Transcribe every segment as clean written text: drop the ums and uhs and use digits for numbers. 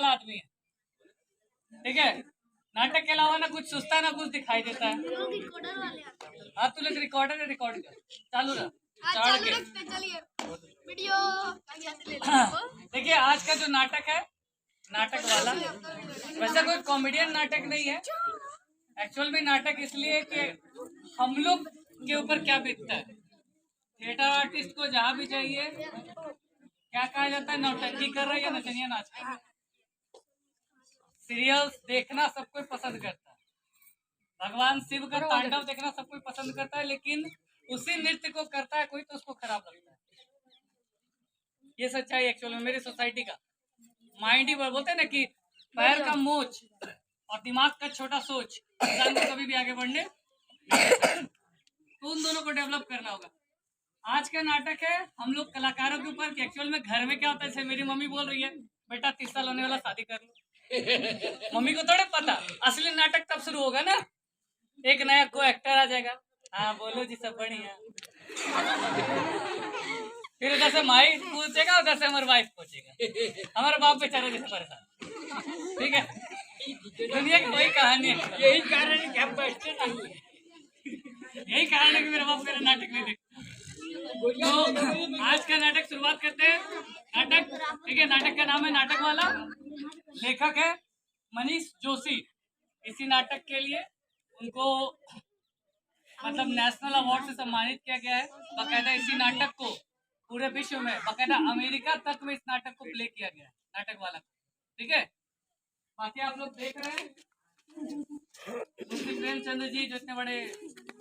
वाला आदमी है, ठीक है। नाटक के अलावा ना कुछ सुस्ता ना कुछ दिखाई देता है। हाँ, तू लोग रिकॉर्डर रिकॉर्ड कर, चालू रहा। देखिए आज का जो नाटक है, नाटक वाला वैसे कोई कॉमेडियन नाटक नहीं है। एक्चुअल में नाटक इसलिए कि हम लोग के ऊपर क्या बीतता है। थिएटर आर्टिस्ट को जहाँ भी चाहिए क्या कहा जाता है, नौटंकी कर रहा है या नचनिया नाच कर रहा है। सीरियल्स देखना सब कोई पसंद करता है, भगवान शिव का तांडव देखना सब कोई पसंद करता है, लेकिन उसी नृत्य को करता है कोई तो उसको खराब लगता है। ये सच्चाई एक्चुअल में मेरी सोसाइटी का माइंड ही बोलते हैं ना कि पैर का मोच और दिमाग का छोटा सोच इंसान को कभी भी आगे बढ़ने तो उन दोनों को डेवलप करना होगा। आज का नाटक है हम लोग कलाकारों के ऊपर कि एक्चुअल में घर में क्या होता है। जैसे मेरी मम्मी बोल रही है बेटा 30 साल होने वाला शादी कर लो। मम्मी को थोड़े पता असली नाटक तब शुरू होगा ना, एक नया को एक्टर आ जाएगा, हाँ बोलो जी सब बढ़िया। फिर उधर से माई पूछेगा, उधर से हमारे वाइफ पूछेगा, हमारे बाप बेचारे जैसे परेशान। ठीक है, दुनिया की वही कहानी है। यही कारण है कि हम बैठते नहीं है, यही कारण है कि मेरा बाप मेरा नाटक नहीं देखता। तो आज का नाटक शुरुआत करते हैं। नाटक ठीक है, नाटक का नाम है नाटक वाला। लेखक है मनीष जोशी। इसी नाटक के लिए उनको मतलब नेशनल अवार्ड से सम्मानित किया गया है। बाकायदा इसी नाटक को पूरे विश्व में, बाकायदा अमेरिका तक में इस नाटक को प्ले किया गया है, नाटक वाला। ठीक है, बाकी आप लोग देख रहे हैं प्रेमचंद्र जी जो इतने बड़े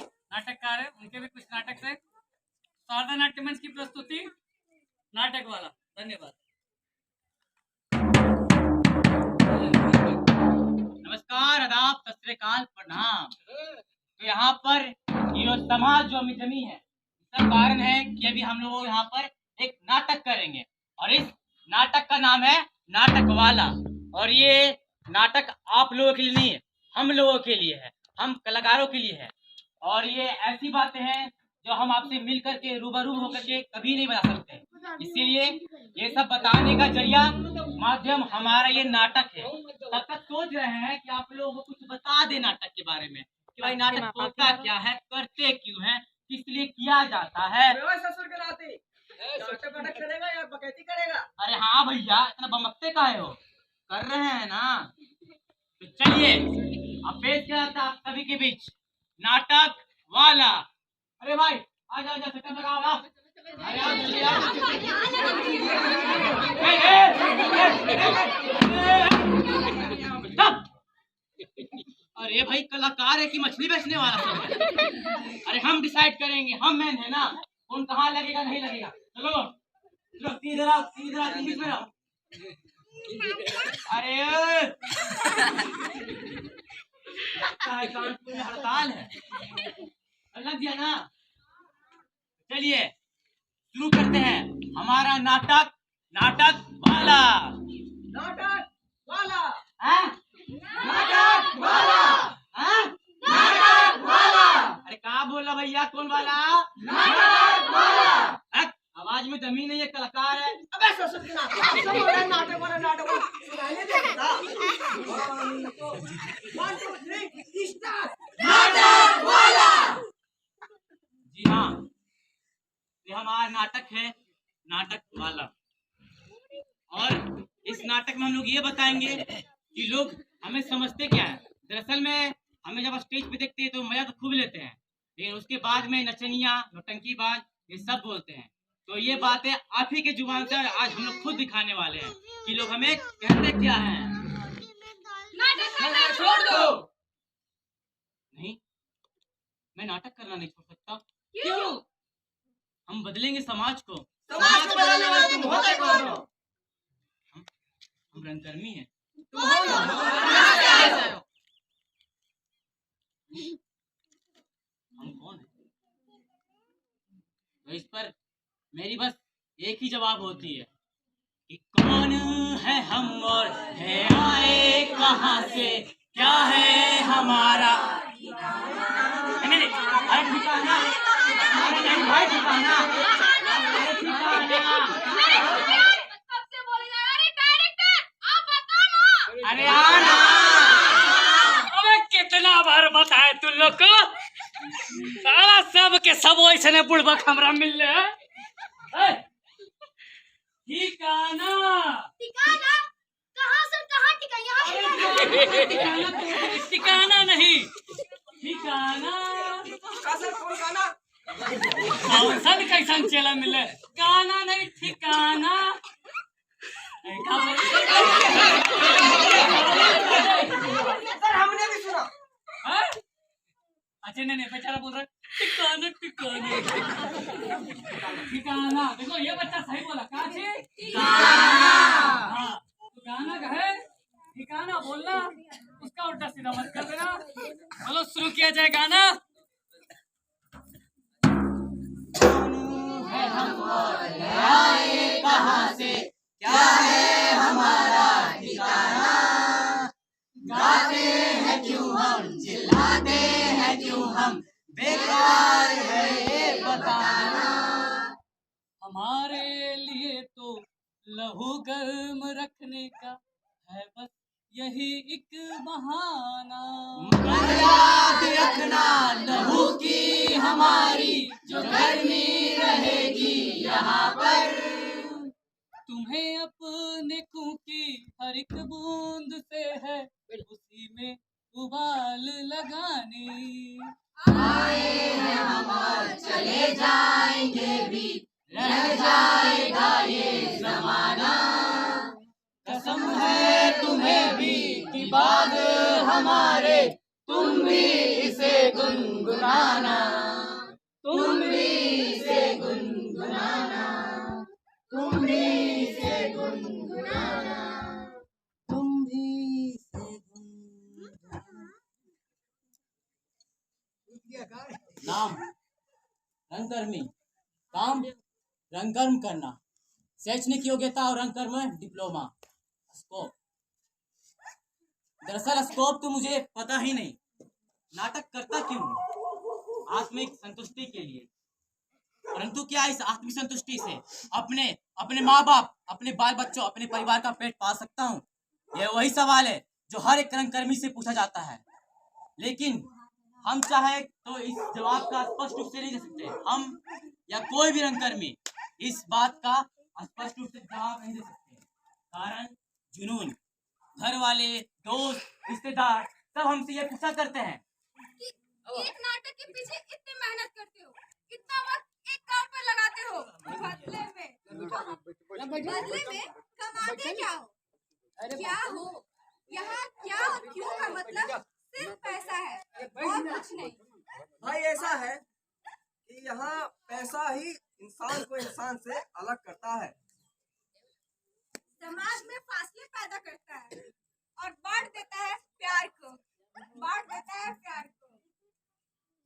नाटककार है, उनके भी कुछ नाटक है। शारदा नाट्य मंच की प्रस्तुति नाटक वाला। धन्यवाद। नमस्कार, आदाब, सत श्री अकाल, प्रणाम। तो यहाँ पर ये समाज जो अमी जमी है, इसका कारण है कि अभी हम लोग यहाँ पर एक नाटक करेंगे और इस नाटक का नाम है नाटक वाला। और ये नाटक आप लोगों के लिए नहीं है, हम लोगों के लिए है, हम कलाकारों के लिए है। और ये ऐसी बातें हैं जो हम आपसे मिल करके रूबरू होकर के कभी नहीं बता सकते। इसीलिए ये सब बताने का जरिया माध्यम हमारा ये नाटक है। तब तक सोच रहे हैं कि आप लोगों को कुछ बता दे नाटक के बारे में कि भाई नाटक होता क्या है, करते क्यों है, किस लिए किया जाता है। ससुर के नाते नाटक करेगा या बकैती करेगा? अरे हाँ भैया, इतना बमकते काहे हो, कर रहे हैं ना। तो चलिए अब पेश किया जाता है आप सभी के बीच नाटक वाला। अरे भाई आ जाओ, सेटअप लगाओ ना। अरे आओ जल्दी आओ। अरे भाई कलाकार है कि मछली बेचने वाला सब है? अरे हम डिसाइड करेंगे, हम मैन है ना, कौन कहाँ लगेगा नहीं लगेगा। चलो चलो, इधर आओ, इधर आओ, बीच में आओ। अरे कानपुर में हड़ताल है, लग गया ना। चलिए शुरू करते हैं हमारा नाटक, नाटक वाला। नाटक वाला है? नाटक वाला है? नाटक वाला। अरे कहाँ बोला भैया, कौन वाला? नाटक वाला। आवाज में दमी नहीं है, कलाकार है। अबे ससुर के नाते सब हो रहा है नाटक वाला, नाटक वाला सुनाने देता। 1 2 3 स्टार्ट। नाटक वाला। जी हाँ, ये हमारा नाटक है नाटक वाला। और इस नाटक में हम लोग ये बताएंगे कि लोग हमें समझते क्या है। दरअसल में हमें जब स्टेज पे देखते हैं तो मजा तो खूब लेते हैं, लेकिन उसके बाद में नचनिया, नौटंकीबाज ये सब बोलते हैं। तो ये बातें आप ही के जुबान से आज हम लोग खुद दिखाने वाले हैं कि लोग हमें कहते क्या हैं। छोड़ दो। नहीं, मैं नाटक करना नहीं छोड़ सकता। क्यों? हम बदलेंगे समाज को। समाज को बदलने वाले तुम होते कौन हो? हम रंगकर्मी हैं। तुम हो ना? हम कौन हैं? तो इस पर मेरी बस एक ही जवाब होती है कि कौन है हम और है आए कहाँ से, क्या है हमारा। नहीं, अरे ठिकाना, अरे नहीं भाई ठिकाना, अरे ठिकाना। अरे आना। अबे कितना बार बताए तुम लोग को, साला सब के सब वैसे बुढ़बक हमरा मिल रहे हैं। ठिकाना ठिकाना कहाँ से कहाँ टिका यहाँ ठिकाना ठिकाना नहीं, ठिकाना कासर कौन गाना सन कैसन चला मिले, गाना नहीं ठिकाना। सर हमने भी सुना। अच्छा नहीं बेचारा बोल रहा ठिकाना ठिकाना ठिकाना। देखो ये बच्चा सही बोला, कहाँ से हाँ, तो गाना कहे ठिकाना बोलना, उसका उल्टा सीधा मत कर देना। चलो शुरू किया जाए गाना। कहाँ से क्या है हमारा ठिकाना, गाते हैं क्यों हम, चिल्लाते हैं क्यों हम, बेकार है ये बताना। हमारे लिए तो लहू गर्म रखने का है बस यही एक बहाना। याद रखना लहू की हमारी जो गर्मी रहेगी यहाँ पर, तुम्हें अपने खून की हर एक बूंद से है उसी में उबाल लगानी। आए हैं हम और चले जाएंगे भी, रह जाएगा ये जमाना। कसम है तुम्हें भी कि बाद हमारे तुम भी इसे गुनगुनाना, तुम भी इसे गुनगुनाना, तुम भी इसे गुनगुनाना, तुम भी इसे गुनगुनाना। नाम रंगकर्मी, काम रंगकर्म करना, शैक्षणिक योग्यता और रंगकर्म डिप्लोमा। स्कोप, दरअसल स्कोप तो मुझे पता ही नहीं। नाटक करता क्यों हूँ? आत्मिक संतुष्टि के लिए। परंतु क्या इस आत्मिक संतुष्टि से अपने माँ बाप, अपने बाल बच्चों, अपने परिवार का पेट पाल सकता हूँ? यह वही सवाल है जो हर एक रंगकर्मी से पूछा जाता है, लेकिन हम चाहे तो इस जवाब का स्पष्ट रूप से नहीं दे सकते। हम या कोई भी रंगकर्मी इस बात का स्पष्ट रूप से जवाब नहीं दे सकते। कारण जुनून, घर वाले, दोस्त, रिश्तेदार सब हमसे ये पूछा करते हैं एक नाटक के पीछे इतनी मेहनत करते हो, इतना वक्त एक काम पर लगाते हो, बदले में कमाते क्या हो? यहाँ क्या और क्यों का मतलब सिर्फ पैसा है और कुछ नहीं। भाई ऐसा है कि यहाँ पैसा ही इंसान को इंसान से अलग करता है। समाज में फासले पैदा करता है और बांट देता है प्यार को,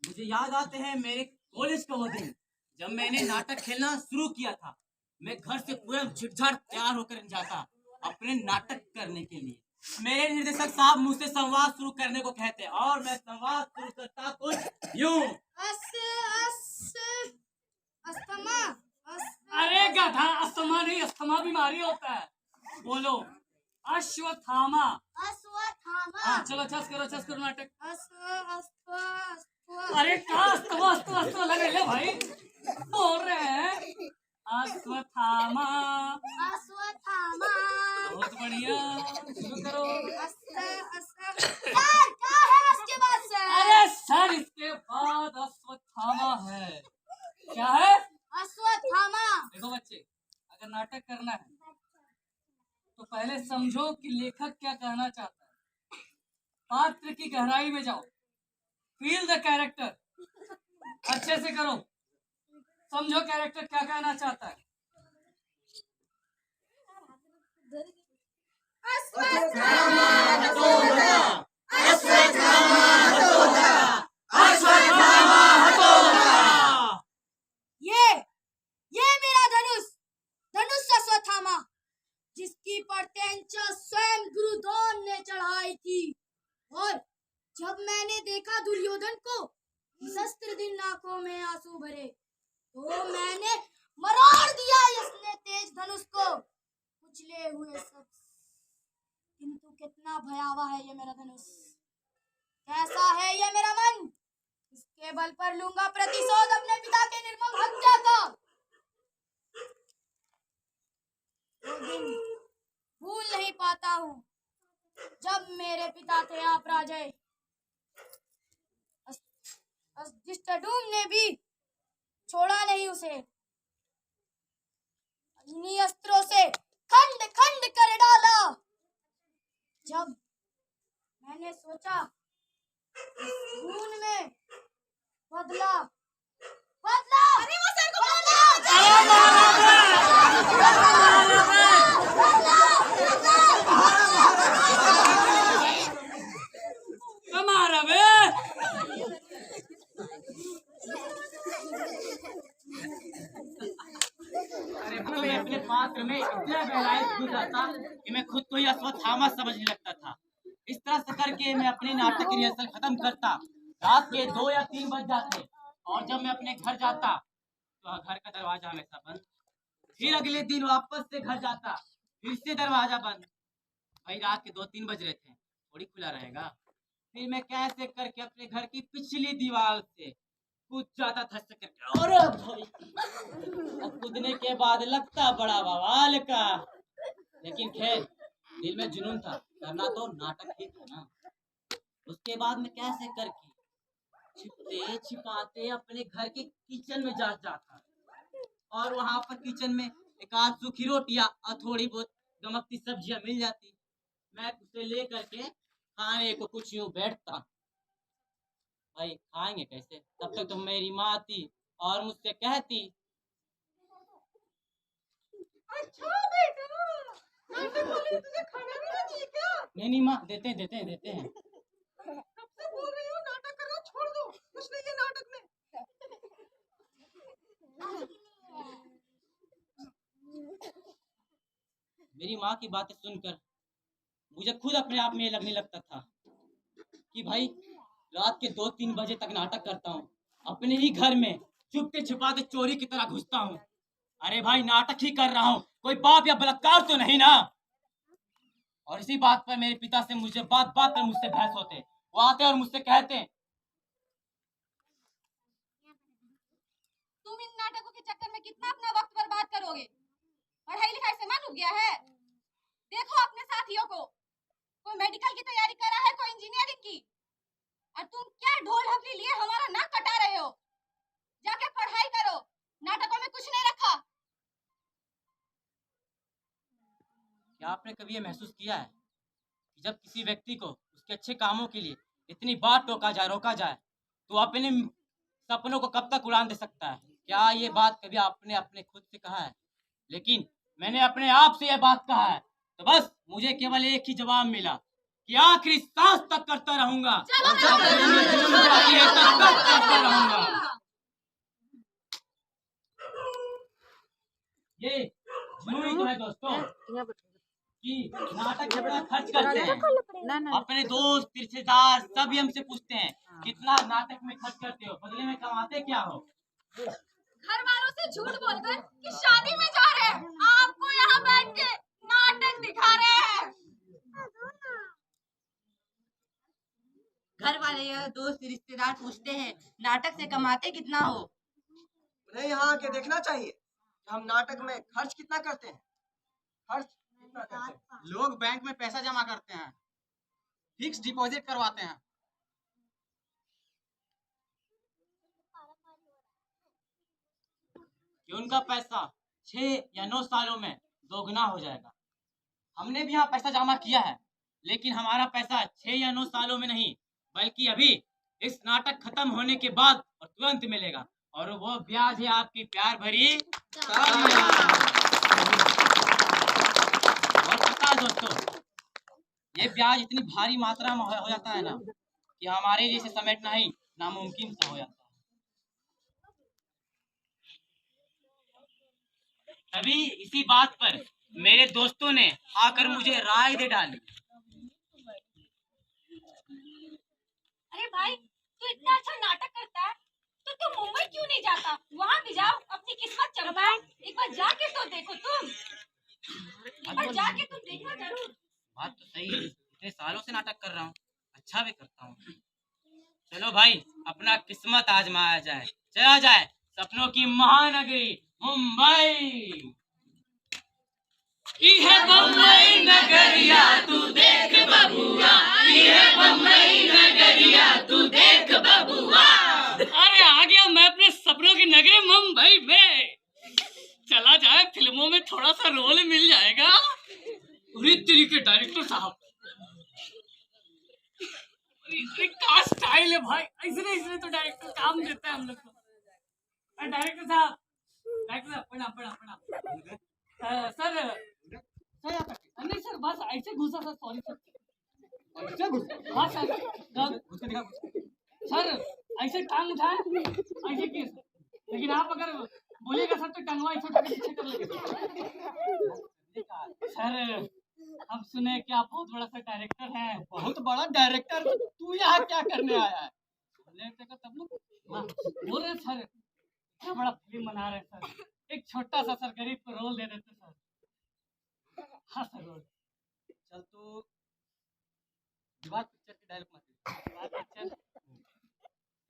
मुझे याद आते हैं मेरे कॉलेज का वो दिन जब मैंने नाटक खेलना शुरू किया था। मैं घर से पूरा झिटझाट तैयार होकर जाता अपने नाटक करने के लिए। मेरे निर्देशक साहब मुझसे संवाद शुरू करने को कहते और मैं संवाद शुरू करता कुछ यूं। अरे गधा, अस्थमा नहीं, अस्थमा बीमारी होता है। बोलो अश्वत्थामा। हाँ चलो चस करो नाटक। अरे अस्तमा लगे ले भाई, बोल रहे हैं अश्वत्थामा। बहुत बढ़िया, शुरू करो। अरे सर इसके बाद अश्वत्थामा है। क्या है? अश्वत्थामा। देखो बच्चे, अगर नाटक करना है तो पहले समझो कि लेखक क्या कहना चाहता है। पात्र की गहराई में जाओ, फील द कैरेक्टर, अच्छे से करो, समझो कैरेक्टर क्या कहना चाहता है। ये मेरा धनुष अश्वत्थामा, जिसकी प्रत्यंचा स्वयं गुरुद्रोण ने चढ़ाई थी। और जब मैंने देखा दुर्योधन को शस्त्र दिन आंखों में आंसू भरे, तो मैंने मरोड़ दिया इसने तेज धनुष को, कुचले हुए सब किंतु कितना भयावह है ये मेरा धनुष, कैसा है ये मेरा मन। इसके बल पर लूंगा प्रतिशोध अपने पिता के निर्मम हत्या का। वो दिन भूल नहीं पाता हूँ जब मेरे पिता थे आप राजे। जिस्टडूम ने भी छोड़ा नहीं उसे, इन्हीं अस्त्रों से खंड खंड कर डाला। जब मैंने सोचा इस खून में बदला बदला अरे वो सर को हमारा बे अरे वो मैं अपने पात्र में इतना गहराई घुस जाता कि मैं खुद को ही अश्वत्थामा समझने लगता था। इस तरह से करके मैं अपनी नाटक की रिहर्सल खत्म करता। रात के 2 या 3 बज जाते और जब मैं अपने घर जाता तो घर का दरवाजा हमेशा बंद। फिर अगले दिन वापस से घर जाता, फिर से दरवाजा बंद। भाई रात के 2-3 बज रहे थे, थोड़ी खुला रहेगा। फिर मैं कैसे करके अपने घर की पिछली दीवार से कूद जाता था करके। और भाई कूदने के बाद लगता बड़ा बवाल का, लेकिन खैर दिल में जुनून था, करना तो नाटक ही था ना। उसके बाद मैं कैसे करके छिपते छिपाते अपने घर के किचन में जाता और वहां पर किचन में एक आध सूखी रोटियां और थोड़ी बहुत गमकती सब्जियां मिल जाती। मैं उसे ले करके खाने को कुछ यूं बैठता। भाई खाएंगे कैसे? तब तक तो मेरी माँ थी और मुझसे कहती, अच्छा बेटा, नाटक वाले तुझे खाना भी नहीं दिए क्या? नहीं माँ, देते हैं। कब से बोल रही हो नाटक करना छोड़ दो, कुछ नहीं है नाटक में। मेरी माँ की बातें सुनकर मुझे खुद अपने आप में लगने लगता था कि भाई रात के 2-3 बजे तक नाटक करता हूँ, अपने ही घर में चुपके छुपाते चोरी की तरह घुसता हूँ। अरे भाई नाटक ही कर रहा हूँ, कोई पाप या बलात्कार तो नहीं ना। और इसी बात पर मेरे पिता से मुझे बात पर मुझसे बहस होते। वो आते और मुझसे कहते, तुम इन नाटकों के चक्कर में कितना अपना वक्त बर्बाद करोगे? पढ़ाई लिखाई से मन उब गया है? देखो अपने साथियों को, कोई मेडिकल की तैयारी कर रहा है, कोई इंजीनियरिंग की, और तुम क्या ढोल ढपली लिए हमारा नाक कटा रहे हो? जाके पढ़ाई करो, नाटकों में कुछ नहीं रखा। क्या आपने कभी ये महसूस किया है कि जब किसी व्यक्ति को उसके अच्छे कामों के लिए इतनी बार रोका जाए तो अपने सपनों को कब तक उड़ान दे सकता है? क्या ये बात कभी आपने अपने खुद से कहा है? लेकिन मैंने अपने आप से यह बात कहा है, तो बस मुझे केवल एक ही जवाब मिला कि आखिरी सांस तक करता रहूंगा, करता रहूंगा। ये जुनून ही तो है दोस्तों कि नाटक कितना खर्च करते हैं। अपने दोस्त रिश्तेदार सभी हमसे पूछते हैं कितना नाटक में खर्च करते हो, बदले में कमाते क्या हो? घर वालों से झूठ बोलकर कि शादी में जा रहे हैं, आपको यहाँ बैठ के नाटक दिखा रहे हैं। घर वाले या दोस्त रिश्तेदार पूछते हैं नाटक से कमाते कितना हो? उन्हें यहाँ आके देखना चाहिए कि हम नाटक में खर्च कितना करते हैं। खर्च कितना करते हैं? लोग बैंक में पैसा जमा करते हैं, फिक्स डिपॉजिट करवाते हैं। कि उनका पैसा 6 या 9 सालों में दोगुना हो जाएगा। हमने भी यहाँ पैसा जमा किया है, लेकिन हमारा पैसा 6 या 9 सालों में नहीं, बल्कि अभी इस नाटक खत्म होने के बाद और तुरंत मिलेगा, और वो ब्याज है आपकी प्यार भरी। और पता है दोस्तों, ये ब्याज इतनी भारी मात्रा में हो जाता है ना कि हमारे लिए इसे समेटना ही नामुमकिन सा हो जाता है। तभी इसी बात पर मेरे दोस्तों ने आकर मुझे राय दे डाली। अरे भाई, तू इतना अच्छा नाटक करता है तो तू मुंबई क्यों नहीं जाता? वहाँ भी जाओ, अपनी किस्मत चमकाओ। एक बार जाके तो देखो तुम, एक बार जाके तुम देखना जरूर। बात तो सही है, इतने सालों से नाटक कर रहा हूँ, अच्छा भी करता हूँ। चलो भाई, अपना किस्मत आजमाया जाए, चला जाए सपनों की महानगरी मुंबई। है बम्बई नगरिया तू देख बबुआ, है बम्बई नगरिया तू देख बबुआ। अरे आ गया मैं अपने सपनों की नगरी मुंबई में। चला जाए, फिल्मों में थोड़ा सा रोल मिल जाएगा। अरे तेरी के डायरेक्टर साहब, अरे क्या स्टाइल है भाई, इसने तो डायरेक्टर काम देता है हम लोग को। डायरेक्टर साहब प्रणाम प्रणाम प्रणाम। सर नहीं सर, बस ऐसे घुसा सर, सॉरी सर। हाँ सर, सर ऐसे टांग उठाए, ऐसे किस, लेकिन आप अगर बोलिएगा सर तो टंगवा ऐसे पीछे कर लेंगे। सर हम सुने कि आप बहुत बड़ा सा डायरेक्टर हैं। बहुत बड़ा डायरेक्टर, तू यहाँ क्या करने आया है? तब लोग बोल रहे सर, इतना बड़ा फिल्म बना रहे सर, एक छोटा सा सर गरीब को रोल दे देते सर। हाँ सर रोल। चल तो विवाद पिक्चर की डायलॉग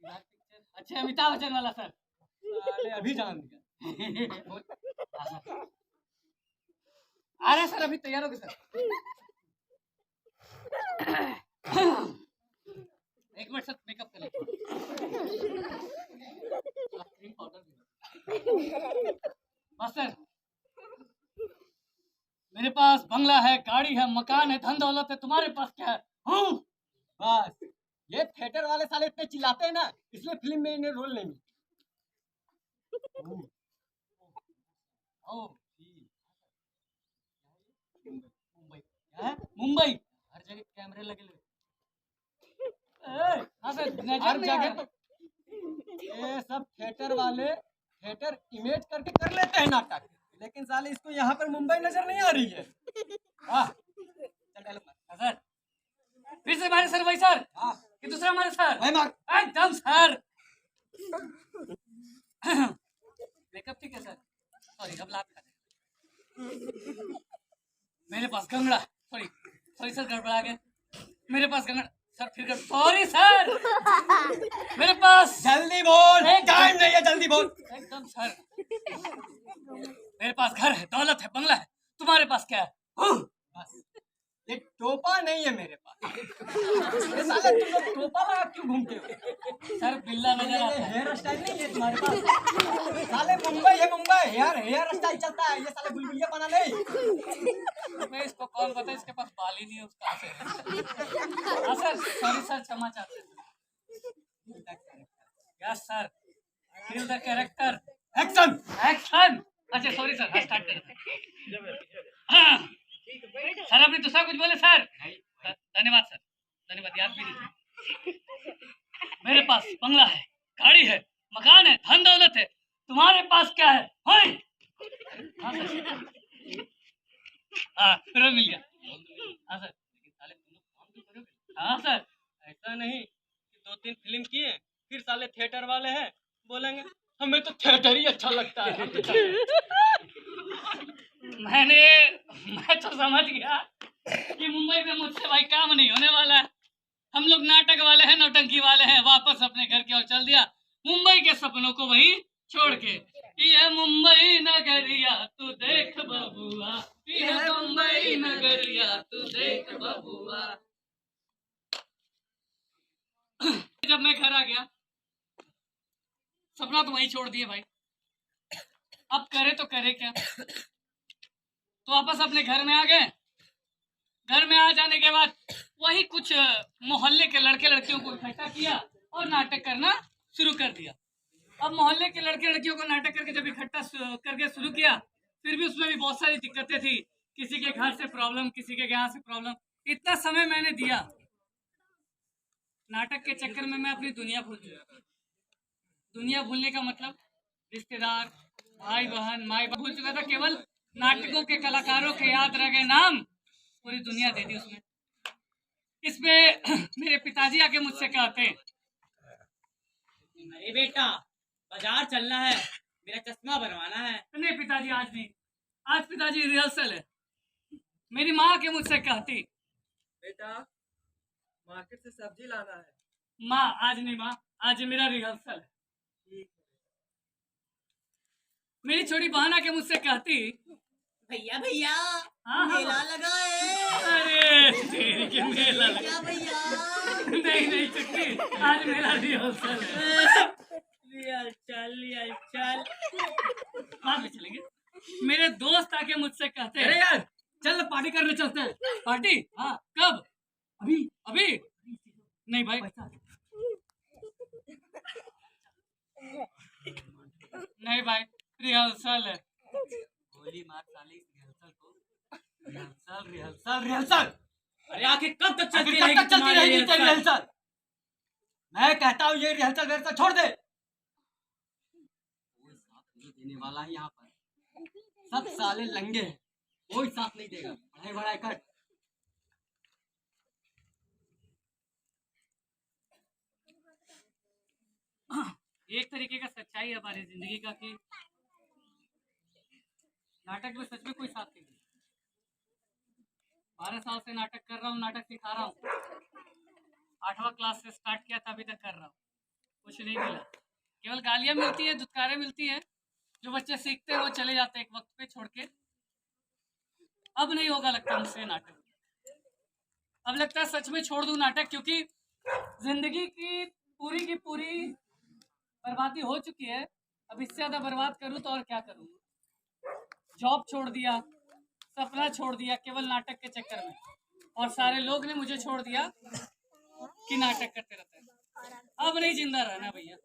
मत। अच्छा अमिताभ बच्चन वाला सर। अरे अभी जान दिया। आ रहे सर, अभी तैयार हो गए सर। एक मिनट सर, मेकअप कर लेते। बस सर, मेरे पास बंगला है, गाड़ी है, मकान है, धन दौलत है, तुम्हारे पास क्या है? बस ये थिएटर वाले साले इतने चिल्लाते हैं ना, इसलिए फिल्म में इन्हें रोल नहीं मिलता। मुंबई हर जगह कैमरे लगे हुए। हाँ सर, हर जगह तो ये सब थिएटर वाले थिएटर इमेज करके कर लेते हैं नाटक, लेकिन साले इसको यहाँ पर मुंबई नजर नहीं आ रही है। सर फिर से हमारे सर, भाई सर कि दूसरा हमारे सर, भाई मार एकदम सर। मेकअप ठीक है सर, सॉरी अब लाभ मेरे पास गंगड़ा, सॉरी सॉरी सर गड़बड़ा गया, मेरे पास गंगड़ा सर, फिर सॉरी सर, मेरे पास जल्दी बोल, टाइम नहीं है, जल्दी बोल। एकदम सर, मेरे पास घर है, दौलत है, बंगला है, तुम्हारे पास क्या है? ये टोपा नहीं है मेरे पास। ये साले तुम लोग टोपा लगा क्यों घूमते हो? सर बिल्ला नजर आता है। हेयर स्टाइल नहीं है तुम्हारे पास? साले मुंबई है, मुंबई हेयर स्टाइल चलता है, ये साले बुलबुलिया बना नहीं। मैं इसको कौन बता, इसके पास बाल ही नहीं है, उसका से। हाँ सर, सॉरी सर, क्षमा चाहते हैं। Yes sir, feel the character, action action. अच्छा सॉरी सर, स्टार्ट कर। सर आपने दूसरा कुछ बोले सर? धन्यवाद सर, धन्यवाद, याद भी नहीं। मेरे पास बंगला है, गाड़ी है, मकान है, धन दौलत है, तुम्हारे पास क्या है? हाँ सर, हाँ फिर मिल गया। हाँ सर, साले तुम लोग काम क्यों करोगे? हाँ सर, ऐसा नहीं कि 2-3 फिल्म किए फिर साले थिएटर वाले हैं बोलेंगे हमें तो थिएटर ही अच्छा लगता है। मैं तो समझ गया कि मुंबई में मुझसे भाई काम नहीं होने वाला है। हम लोग नाटक वाले हैं, नौटंकी वाले हैं, वापस अपने घर की ओर चल दिया, मुंबई के सपनों को वही छोड़ के। ये मुंबई नगरिया तू देख बबुआ, ये मुंबई नगरिया तू देख बबुआ। जब मैं घर आ गया, सपना तो वही छोड़ दिए भाई, अब करे तो करे क्या। तो वापस अपने घर में आ गए। घर में आ जाने के बाद वही कुछ मोहल्ले के लड़के लड़कियों को इकट्ठा किया और नाटक करना शुरू कर दिया। अब मोहल्ले के लड़के लड़कियों को नाटक करके जब इकट्ठा करके शुरू किया, फिर भी उसमें भी बहुत सारी दिक्कतें थी। किसी के घर से प्रॉब्लम, किसी के यहाँ से प्रॉब्लम। इतना समय मैंने दिया, नाटक के चक्कर में मैं अपनी दुनिया भूल चुका। दुनिया भूलने का मतलब रिश्तेदार, भाई बहन, माई बाप भूल चुका था। केवल नाटकों के कलाकारों के याद रह गए नाम, पूरी दुनिया दे दी उसमें। इसमें मेरे पिताजी आके मुझसे कहते, अरे बेटा बाजार चलना है, मेरा चश्मा बनवाना है। नहीं पिताजी आज नहीं, आज पिताजी रिहर्सल है। मेरी माँ के मुझसे कहती बेटा मार्केट से सब्जी लाना है। माँ आज नहीं माँ, आज मेरा रिहर्सल है। ठीक है। मेरी छोटी बहन आके मुझसे कहती, भैया भैया हाँ, हाँ, मेला लगा है। अरे तेरी के मेला लगा। भैया नहीं नहीं चुटकी, आज मेरा रिहर्सल है। चल बाद में चलेंगे। मेरे दोस्त आके मुझसे कहते हैं, अरे यार चल पार्टी करने चलते हैं। पार्टी? हाँ कब? अभी अभी नहीं भाई, नहीं भाई, रिहर्सल है। गोली मार साले इस रिहर्सल को। रिहर्सल। अरे आखिर कब तक चलती रहेगी तेरी रिहर्सल? मैं कहता हूँ ये रिहर्सल छोड़ दे। कोई साथ नहीं देने वाला है यहाँ पर। सब साले लंगे हैं, कोई साथ नहीं देगा। पढ़ाई वढ़ाई कर। एक तरीके का सच्चाई है हमारी जिंदगी का कि नाटक में सच में कोई साथ नहीं। 12 साल से नाटक कर रहा हूँ, नाटक सिखा रहा हूँ। 8वां क्लास से स्टार्ट किया था, अभी तक कर रहा हूँ। कुछ नहीं मिला, केवल गालियाँ मिलती है, धुतकारें मिलती है। जो बच्चे सीखते हैं वो चले जाते हैं एक वक्त पे छोड़ के। अब नहीं होगा लगता मुझसे नाटक। अब लगता है सच में छोड़ दूं नाटक, क्योंकि जिंदगी की पूरी बर्बादी हो चुकी है। अब इससे ज्यादा बर्बाद करूं तो और क्या करूं। जॉब छोड़ दिया, सपना छोड़ दिया केवल नाटक के चक्कर में, और सारे लोग ने मुझे छोड़ दिया कि नाटक करते रहते हैं। अब नहीं जिंदा रहना भैया,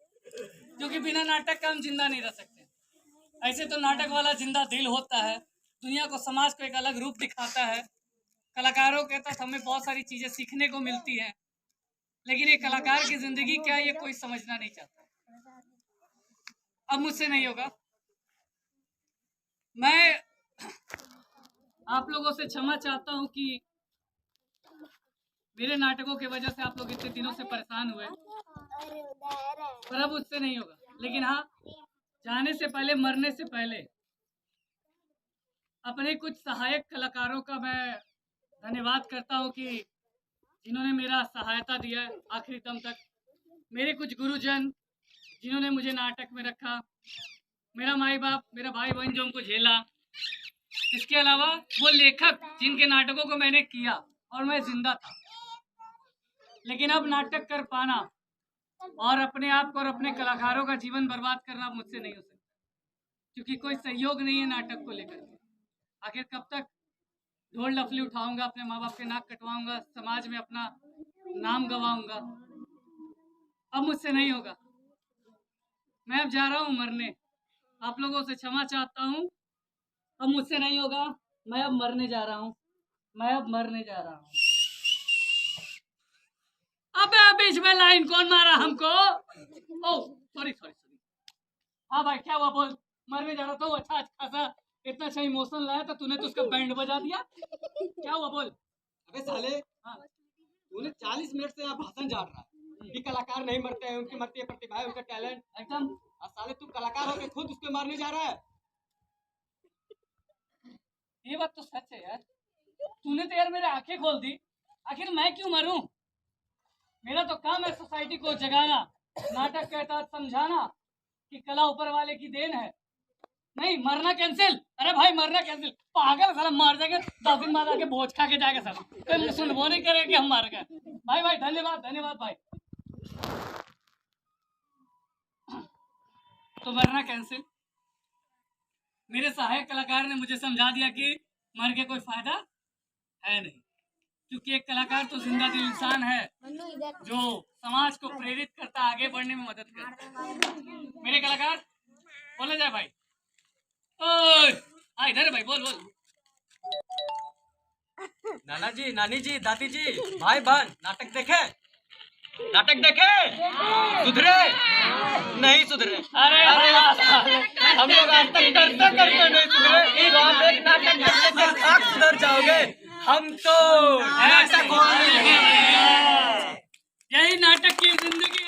क्योंकि बिना नाटक का हम जिंदा नहीं रह सकते। ऐसे तो नाटक वाला जिंदा दिल होता है, दुनिया को, समाज को एक अलग रूप दिखाता है। कलाकारों के तक हमें बहुत सारी चीजें सीखने को मिलती हैं, लेकिन ये कलाकार की जिंदगी क्या है ये कोई समझना नहीं चाहता। अब मुझसे नहीं होगा। मैं आप लोगों से क्षमा चाहता हूं कि मेरे नाटकों की वजह से आप लोग इतने दिनों से परेशान हुए, पर अब उससे नहीं होगा। लेकिन हाँ, जाने से पहले, मरने से पहले अपने कुछ सहायक कलाकारों का मैं धन्यवाद करता हूं कि जिन्होंने मेरा सहायता दिया है आखिरी दम तक। मेरे कुछ गुरुजन जिन्होंने मुझे नाटक में रखा, मेरा माई बाप, मेरा भाई बहन जो हमको झेला। इसके अलावा वो लेखक जिनके नाटकों को मैंने किया और मैं जिंदा था। लेकिन अब नाटक कर पाना और अपने आप को और अपने कलाकारों का जीवन बर्बाद करना मुझसे नहीं हो सकता, क्योंकि कोई सहयोग नहीं है नाटक को लेकर। आखिर कब तक ढोल डफली उठाऊंगा, अपने माँ बाप के नाक कटवाऊंगा, समाज में अपना नाम गवाऊंगा। अब मुझसे नहीं होगा। मैं अब जा रहा हूँ मरने। आप लोगों से क्षमा चाहता हूँ। अब मुझसे नहीं होगा। मैं अब मरने जा रहा हूँ। अबे बीच में लाइन कौन मारा हमको? ओ सॉरी। हाँ भाई क्या हुआ बोल। मरने जा रहा था, अच्छा खासा इतना अच्छा इमोशन लाया था तूने, तो उसका बैंड बजा दिया। क्या हुआ बोल। अबे साले, तूने 40 मिनट से यहाँ भाषण झाड़ रहा है कि कलाकार नहीं मरते हैं, उनकी मरती है प्रतिभा है, उनका टैलेंट एकदम। और साले तू कलाकार होकर खुद उसको मारने जा रहा है। ये बात तो सच है यार। तूने तो यार मेरी आंखें खोल दी। आखिर मैं क्यों मरूं? मेरा तो काम है सोसाइटी को जगाना, नाटक के तहत समझाना कि कला ऊपर वाले की देन है। नहीं, मरना कैंसिल। अरे भाई मरना कैंसिल। पागल साला, मार जाएगा 10 दिन बाद आके भोज खा के जाएगा साला। कोई सुनबो नहीं करेगा कि हम मार गए। भाई धन्यवाद भाई। तो मरना कैंसिल। मेरे सहायक कलाकार ने मुझे समझा दिया कि मर के कोई फायदा है नहीं, क्योंकि एक कलाकार तो जिंदा दिल इंसान है जो समाज को प्रेरित करता, आगे बढ़ने में मदद करता। मेरे कलाकार बोला जाए भाई। ओए हाँ इधर भाई, बोल। नाना जी, नानी जी, दादी जी, भाई बहन, नाटक देखे? सुधरे नहीं सुधरे? अरे हम लोग आज तक करते नहीं सुधरे, तो आप एक नाटक करने के साथ सुधर जाओगे। हम तो ऐसा यही नाटक की जिंदगी